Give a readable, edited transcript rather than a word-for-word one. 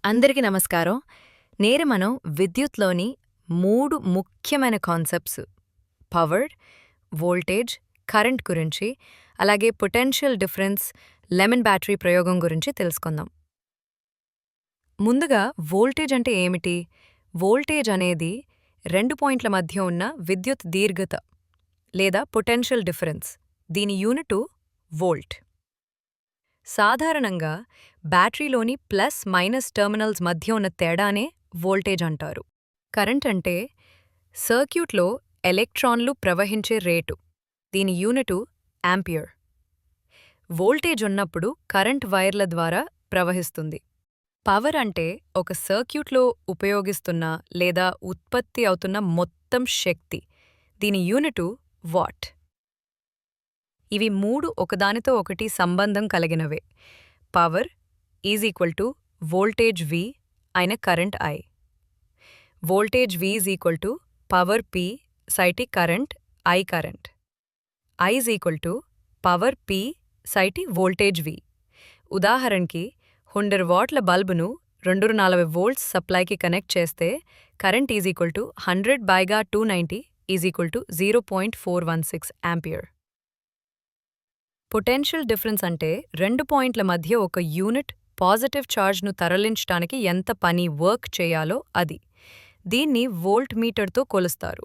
అందరికీ నమస్కారం. నేరు మనం విద్యుత్లోని 3 ముఖ్యమైన కాన్సెప్ట్స్ పవర్, వోల్టేజ్, కరెంట్ గురించి, అలాగే పొటెన్షియల్ డిఫరెన్స్, లెమన్ బ్యాటరీ ప్రయోగం గురించి తెలుసుకుందాం. ముందుగా వోల్టేజ్ అంటే ఏమిటి? వోల్టేజ్ అనేది 2 పాయింట్ల మధ్య ఉన్న విద్యుత్ దీర్ఘత లేదా పొటెన్షియల్ డిఫరెన్స్. దీని యూనిటు వోల్ట్. సాధారణంగా బ్యాటరీలోని ప్లస్ మైనస్ టెర్మినల్స్ మధ్య ఉన్న తేడానే వోల్టేజ్ అంటారు. కరెంట్ అంటే సర్క్యూట్లో ఎలక్ట్రాన్లు ప్రవహించే రేటు. దీని యూనిటు యాంపియర్. వోల్టేజ్ ఉన్నప్పుడు కరెంట్ వైర్ల ద్వారా ప్రవహిస్తుంది. పవర్ అంటే ఒక సర్క్యూట్లో ఉపయోగిస్తున్న లేదా ఉత్పత్తి అవుతున్న మొత్తం శక్తి. దీని యూనిటు వాట్. ఇవి 3 ఒకదానితో ఒకటి సంబంధం కలిగినవే. Power is equal to voltage V అయిన current I. Voltage V is equal to power P సైటి current I current. I is equal to power P సైటి వోల్టేజ్ V. ఉదాహరణకి 100 వాట్ల బల్బును 240 వోల్ట్స్ సప్లైకి కనెక్ట్ చేస్తే current is equal to 100/290 is equal to 0.416 ampere. Potential difference అంటే 2 పాయింట్ల మధ్య ఒక యూనిట్ పాజిటివ్ ఛార్జ్ను తరలించడానికి ఎంత పని వర్క్ చేయాలో అది. దీన్ని వోల్ట్ మీటర్తో కొలుస్తారు.